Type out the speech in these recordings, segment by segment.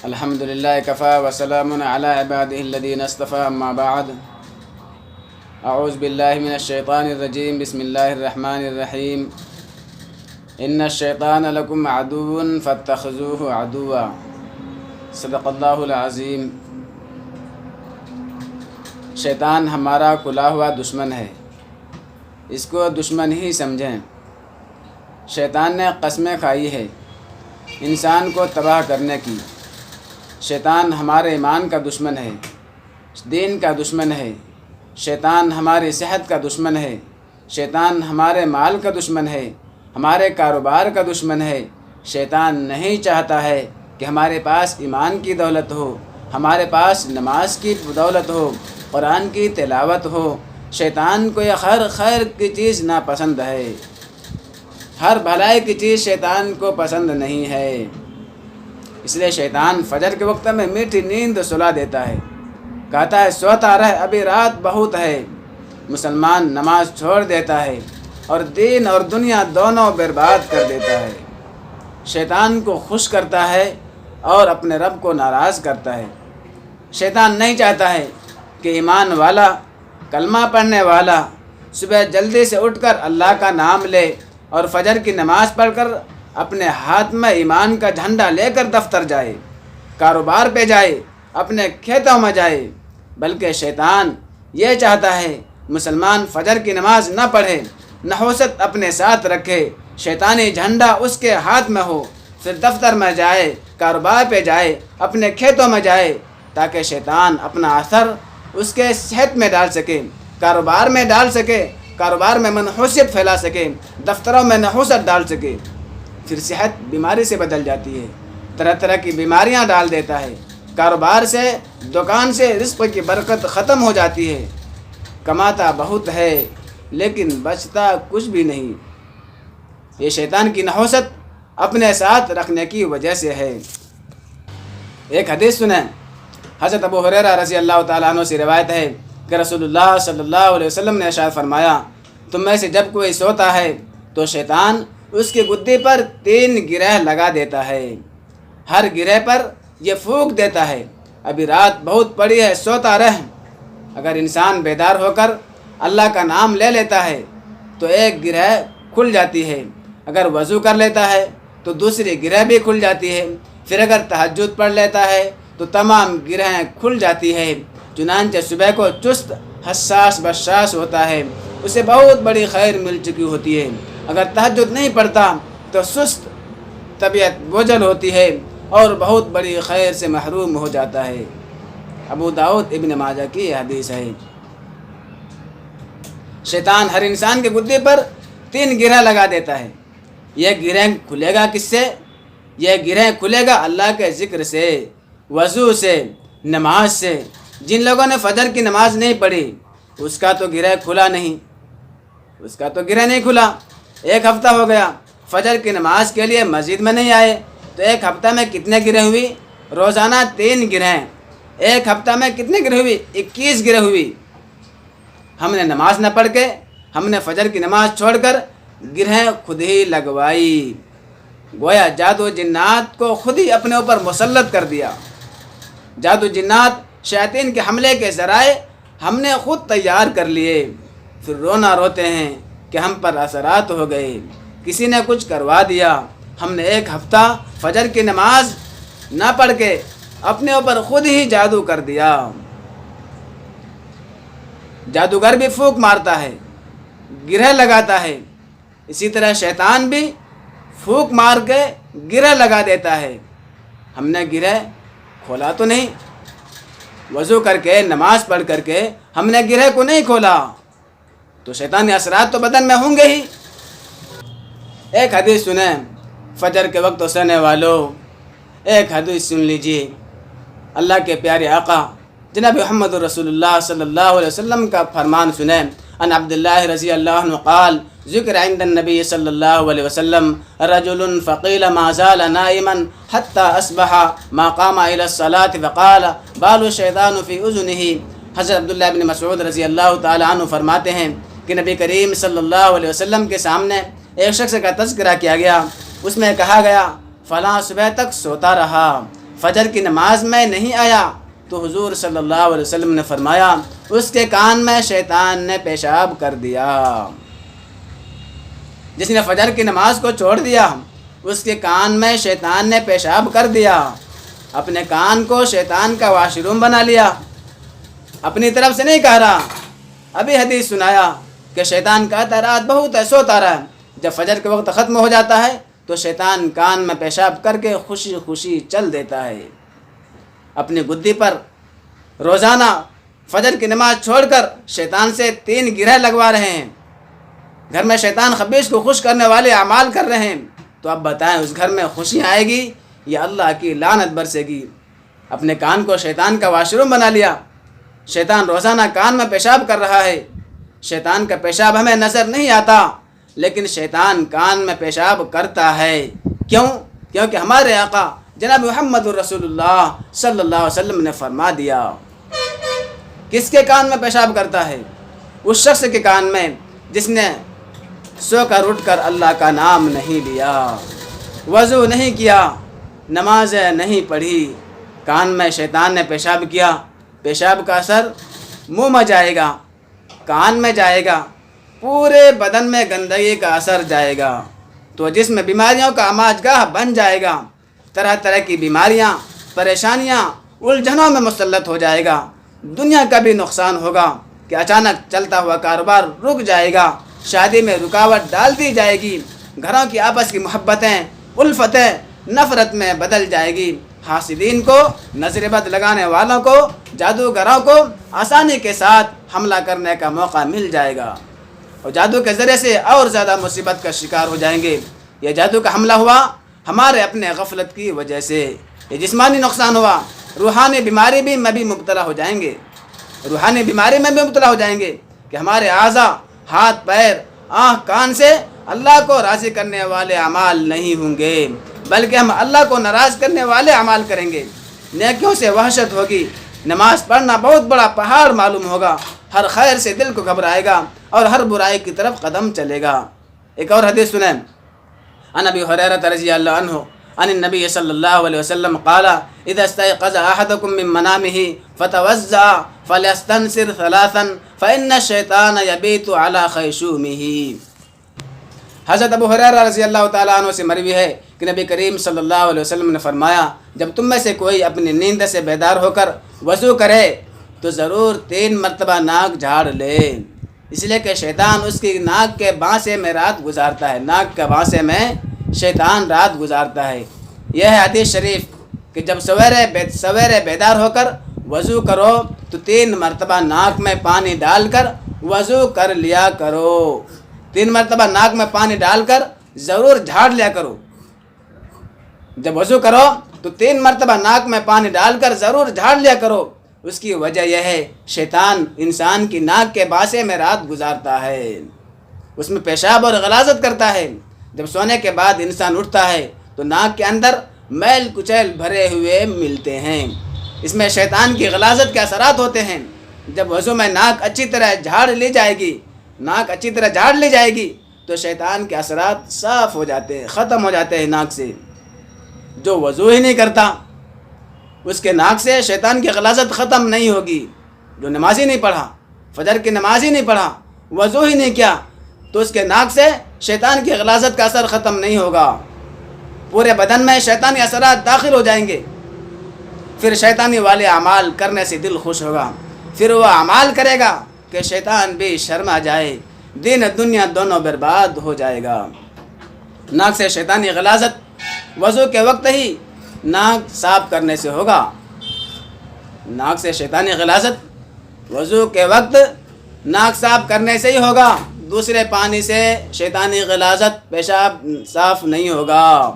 الحمد للہ کفا وسلام علی عبادہ الذین اصطفى اما بعد اعوذ باللہ من الشیطان الرجیم بسم اللہ الرحمن الرحیم ان الشیطان لکم عدو فاتخذوه عدوا صدق اللہ العظیم۔ شیطان ہمارا کھلا ہوا دشمن ہے، اس کو دشمن ہی سمجھیں۔ شیطان نے قسمیں کھائی ہے انسان کو تباہ کرنے کی۔ شیطان ہمارے ایمان کا دشمن ہے، دین کا دشمن ہے۔ شیطان ہماری صحت کا دشمن ہے، شیطان ہمارے مال کا دشمن ہے، ہمارے کاروبار کا دشمن ہے۔ شیطان نہیں چاہتا ہے کہ ہمارے پاس ایمان کی دولت ہو، ہمارے پاس نماز کی دولت ہو، قرآن کی تلاوت ہو۔ شیطان کو یہ خیر کی چیز ناپسند ہے، ہر بھلائی کی چیز شیطان کو پسند نہیں ہے۔ اس لیے شیطان فجر کے وقت میں میٹھی نیند سلا دیتا ہے، کہتا ہے سوتا رہ، ابھی رات بہت ہے۔ مسلمان نماز چھوڑ دیتا ہے اور دین اور دنیا دونوں برباد کر دیتا ہے۔ شیطان کو خوش کرتا ہے اور اپنے رب کو ناراض کرتا ہے۔ شیطان نہیں چاہتا ہے کہ ایمان والا، کلمہ پڑھنے والا صبح جلدی سے اٹھ کر اللہ کا نام لے اور فجر کی نماز پڑھ کر اپنے ہاتھ میں ایمان کا جھنڈا لے کر دفتر جائے، کاروبار پہ جائے، اپنے کھیتوں میں جائے، بلکہ شیطان یہ چاہتا ہے مسلمان فجر کی نماز نہ پڑھے، نحوست اپنے ساتھ رکھے، شیطانی جھنڈا اس کے ہاتھ میں ہو، پھر دفتر میں جائے، کاروبار پہ جائے، اپنے کھیتوں میں جائے، تاکہ شیطان اپنا اثر اس کے صحت میں ڈال سکے، کاروبار میں ڈال سکے، کاروبار میں منحوست پھیلا سکے، دفتروں میں نحوست ڈال سکے۔ پھر صحت بیماری سے بدل جاتی ہے، طرح طرح کی بیماریاں ڈال دیتا ہے، کاروبار سے، دکان سے رزق کی برکت ختم ہو جاتی ہے، کماتا بہت ہے لیکن بچتا کچھ بھی نہیں۔ یہ شیطان کی نحوست اپنے ساتھ رکھنے کی وجہ سے ہے۔ ایک حدیث سنیں، حضرت ابو ہریرہ رضی اللہ تعالیٰ عنہ سے روایت ہے کہ رسول اللہ صلی اللہ علیہ وسلم نے ارشاد فرمایا، تم میں سے جب کوئی سوتا ہے تو شیطان اس کی گدی پر 3 گرہ لگا دیتا ہے، ہر گرہ پر یہ پھونک دیتا ہے، ابھی رات بہت پڑی ہے، سوتا رہ۔ اگر انسان بیدار ہو کر اللہ کا نام لے لیتا ہے تو ایک گرہ کھل جاتی ہے، اگر وضو کر لیتا ہے تو دوسری گرہ بھی کھل جاتی ہے، پھر اگر تہجد پڑھ لیتا ہے تو تمام گرہیں کھل جاتی ہے۔ چنانچہ صبح کو چست، حساس، بشاش ہوتا ہے، اسے بہت بڑی خیر مل چکی ہوتی ہے۔ اگر تہجد نہیں پڑھتا تو سست، طبیعت بوجھل ہوتی ہے اور بہت بڑی خیر سے محروم ہو جاتا ہے۔ ابو داؤد ابن ماجہ کی یہ حدیث ہے۔ شیطان ہر انسان کے گدے پر 3 گرہ لگا دیتا ہے۔ یہ گرہ کھلے گا کس سے؟ یہ گرہ کھلے گا اللہ کے ذکر سے، وضو سے، نماز سے۔ جن لوگوں نے فجر کی نماز نہیں پڑھی اس کا تو گرہ کھلا نہیں، اس کا تو گرہ نہیں کھلا۔ ایک ہفتہ ہو گیا فجر کی نماز کے لیے مسجد میں نہیں آئے تو ایک ہفتہ میں کتنے گرہ ہوئی؟ روزانہ 3 گرہ۔ ایک ہفتہ میں کتنے گرہ ہوئی؟ 21 گرہ ہوئی۔ ہم نے نماز نہ پڑھ کے، ہم نے فجر کی نماز چھوڑ کر گرہ خود ہی لگوائی، گویا جادو جنات کو خود ہی اپنے اوپر مسلط کر دیا۔ جادو جنات، شیاطین کے حملے کے ذرائع ہم نے خود تیار کر لیے، پھر رونا روتے ہیں کہ ہم پر اثرات ہو گئے، کسی نے کچھ کروا دیا۔ ہم نے ایک ہفتہ فجر کی نماز نہ پڑھ کے اپنے اوپر خود ہی جادو کر دیا۔ جادوگر بھی پھونک مارتا ہے، گرہ لگاتا ہے، اسی طرح شیطان بھی پھونک مار کے گرہ لگا دیتا ہے۔ ہم نے گرہ کھولا تو نہیں، وضو کر کے، نماز پڑھ کر کے ہم نے گرہ کو نہیں کھولا تو شیطانی اثرات تو بدن میں ہوں گے ہی۔ ایک حدیث سنیں فجر کے وقت سونے والوں، ایک حدیث سن لیجیے۔ اللہ کے پیارے آقا جناب محمد رسول اللہ صلی اللہ علیہ وسلم کا فرمان سنیں۔ ان عبداللہ رضی اللہ عنہ قال ذکر عند النبی صلی اللہ علیہ وسلم رجل فقیل ما زال نائما حتی اصبح ما قام الى الصلاة فقال بال الشیطان فی اذنہ۔ حضرت عبداللہ بن مسعود رضی اللہ تعالی عنہ فرماتے ہیں کہ نبی کریم صلی اللہ علیہ وسلم کے سامنے ایک شخص کا تذکرہ کیا گیا، اس میں کہا گیا فلاں صبح تک سوتا رہا، فجر کی نماز میں نہیں آیا تو حضور صلی اللہ علیہ وسلم نے فرمایا اس کے کان میں شیطان نے پیشاب کر دیا۔ جس نے فجر کی نماز کو چھوڑ دیا اس کے کان میں شیطان نے پیشاب کر دیا، اپنے کان کو شیطان کا واش روم بنا لیا، اپنی طرف سے نہیں کہہ رہا۔ ابھی حدیث سنایا کہ شیطان کہتا رات بہت ہے، سوتا رہا، جب فجر کے وقت ختم ہو جاتا ہے تو شیطان کان میں پیشاب کر کے خوشی خوشی چل دیتا ہے۔ اپنی گدی پر روزانہ فجر کی نماز چھوڑ کر شیطان سے 3 گرہ لگوا رہے ہیں، گھر میں شیطان خبیث کو خوش کرنے والے اعمال کر رہے ہیں، تو اب بتائیں اس گھر میں خوشی آئے گی یا اللہ کی لعنت برسے گی؟ اپنے کان کو شیطان کا واش روم بنا لیا، شیطان روزانہ کان میں پیشاب کر رہا ہے۔ شیطان کا پیشاب ہمیں نظر نہیں آتا لیکن شیطان کان میں پیشاب کرتا ہے۔ کیوں؟ کیونکہ ہمارے آقا جناب محمد الرسول اللہ صلی اللہ علیہ وسلم نے فرما دیا۔ کس کے کان میں پیشاب کرتا ہے؟ اس شخص کے کان میں جس نے سو کر اٹھ کر اللہ کا نام نہیں لیا، وضو نہیں کیا، نمازیں نہیں پڑھی، کان میں شیطان نے پیشاب کیا، پیشاب کا اثر منہ میں جائے گا، کان میں جائے گا، پورے بدن میں گندگی کا اثر جائے گا، تو جسم بیماریوں کا آماج گاہ بن جائے گا، طرح طرح کی بیماریاں، پریشانیاں، الجھنوں میں مسلط ہو جائے گا، دنیا کا بھی نقصان ہوگا کہ اچانک چلتا ہوا کاروبار رک جائے گا، شادی میں رکاوٹ ڈال دی جائے گی، گھروں کی آپس کی محبتیں، الفتیں نفرت میں بدل جائے گی، حاسدین کو، نظر بد لگانے والوں کو، جادوگروں کو آسانی کے ساتھ حملہ کرنے کا موقع مل جائے گا اور جادو کے ذریعے سے اور زیادہ مصیبت کا شکار ہو جائیں گے۔ یہ جادو کا حملہ ہوا ہمارے اپنے غفلت کی وجہ سے، یہ جسمانی نقصان ہوا، روحانی بیماری بھی میں بھی مبتلا ہو جائیں گے، روحانی بیماری میں بھی مبتلا ہو جائیں گے کہ ہمارے اعضاء، ہاتھ پیر، آنکھ کان سے اللہ کو راضی کرنے والے اعمال نہیں ہوں گے بلکہ ہم اللہ کو ناراض کرنے والے اعمال کریں گے۔ نیکیوں سے وحشت ہوگی، نماز پڑھنا بہت بڑا پہاڑ معلوم ہوگا، ہر خیر سے دل کو گھبرائے گا اور ہر برائی کی طرف قدم چلے گا۔ ایک اور حدیث سنیں، عن ابی ہریرہ رضی اللہ عنہ عن النبی صلی اللہ علیہ وسلم قال اذا استيقظ احدكم من منامه فتوضأ فليستنثر 3 فان الشيطان يبيت على خيشومه۔ حضرت ابو ہریرہ رضی اللہ تعالیٰ عنہ سے مروی ہے کہ نبی کریم صلی اللہ علیہ وسلم نے فرمایا جب تم میں سے کوئی اپنی نیند سے بیدار ہو کر وضو کرے تو ضرور 3 مرتبہ ناک جھاڑ لے، اس لیے کہ شیطان اس کی ناک کے بانسے میں رات گزارتا ہے، ناک کے بانسے میں شیطان رات گزارتا ہے۔ یہ ہے حدیث شریف کہ جب سویرے بیدار ہو کر وضو کرو تو 3 مرتبہ ناک میں پانی ڈال کر وضو کر لیا کرو، 3 مرتبہ ناک میں پانی ڈال کر ضرور جھاڑ لیا کرو۔ جب وضو کرو تو 3 مرتبہ ناک میں پانی ڈال کر ضرور جھاڑ لیا کرو۔ اس کی وجہ یہ ہے شیطان انسان کی ناک کے بانسے میں رات گزارتا ہے، اس میں پیشاب اور غلاظت کرتا ہے۔ جب سونے کے بعد انسان اٹھتا ہے تو ناک کے اندر میل کچیل بھرے ہوئے ملتے ہیں، اس میں شیطان کی غلاظت کے اثرات ہوتے ہیں۔ جب وضو میں ناک اچھی طرح جھاڑ لی جائے گی، ناک اچھی طرح جھاڑ لی جائے گی تو شیطان کے اثرات صاف ہو جاتے ہیں، ختم ہو جاتے ہیں ناک سے۔ جو وضو ہی نہیں کرتا اس کے ناک سے شیطان کی غلاظت ختم نہیں ہوگی۔ جو نماز ہی نہیں پڑھا، فجر کی نماز ہی نہیں پڑھا، وضو ہی نہیں کیا تو اس کے ناک سے شیطان کی غلاظت کا اثر ختم نہیں ہوگا، پورے بدن میں شیطانی اثرات داخل ہو جائیں گے، پھر شیطانی والے اعمال کرنے سے دل خوش ہوگا، پھر وہ اعمال کرے گا کہ شیطان بھی شرما جائے، دین دنیا دونوں برباد ہو جائے گا۔ ناک سے شیطانی غلاظت وضو کے وقت ہی ناک صاف کرنے سے ہوگا، ناک سے شیطانی غلاظت وضو کے وقت ناک صاف کرنے سے ہی ہوگا، دوسرے پانی سے شیطانی غلاظت پیشاب صاف نہیں ہوگا۔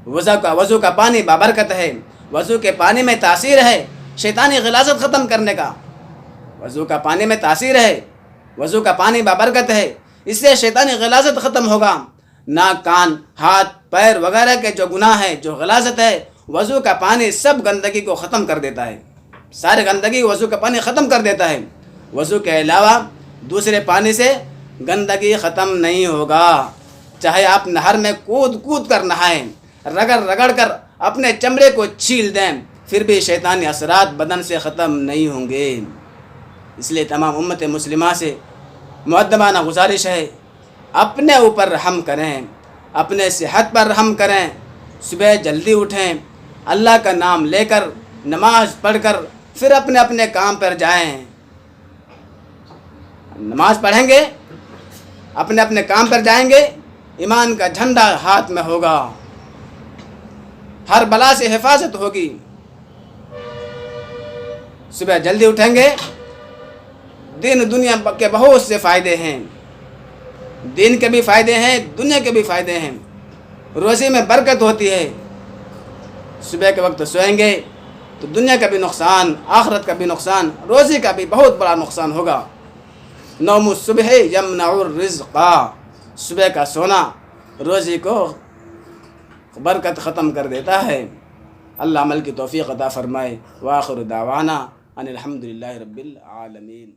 وضو کا پانی بابرکت ہے، وضو کے پانی میں تاثیر ہے شیطانی غلاظت ختم کرنے کا، وضو کا پانی میں تاثیر ہے، وضو کا پانی بابرکت ہے، اس سے شیطانی غلاظت ختم ہوگا۔ ناک، کان، ہاتھ، پیر وغیرہ کے جو گناہ ہے، جو غلاظت ہے، وضو کا پانی سب گندگی کو ختم کر دیتا ہے، سارے گندگی وضو کا پانی ختم کر دیتا ہے۔ وضو کے علاوہ دوسرے پانی سے گندگی ختم نہیں ہوگا، چاہے آپ نہر میں کود کود کر نہائیں، رگڑ رگڑ کر اپنے چمڑے کو چھیل دیں پھر بھی شیطانی اثرات بدن سے ختم نہیں ہوں گے۔ اس لیے تمام امت مسلمہ سے مؤدبانہ گزارش ہے، اپنے اوپر رحم کریں، اپنے صحت پر رحم کریں، صبح جلدی اٹھیں، اللہ کا نام لے کر نماز پڑھ کر پھر اپنے اپنے کام پر جائیں۔ نماز پڑھیں گے، اپنے اپنے کام پر جائیں گے، ایمان کا جھنڈا ہاتھ میں ہوگا، ہر بلا سے حفاظت ہوگی۔ صبح جلدی اٹھیں گے، دین دنیا کے بہت سے فائدے ہیں، دین کے بھی فائدے ہیں، دنیا کے بھی فائدے ہیں، روزی میں برکت ہوتی ہے۔ صبح کے وقت سوئیں گے تو دنیا کا بھی نقصان، آخرت کا بھی نقصان، روزی کا بھی بہت بڑا نقصان ہوگا۔ نوم الصبح یمنع الرزق، صبح کا سونا روزی کو برکت ختم کر دیتا ہے۔ اللہ عمل کی توفیق عطا فرمائے۔ وآخر دعوانا ان الحمدللہ رب العالمین۔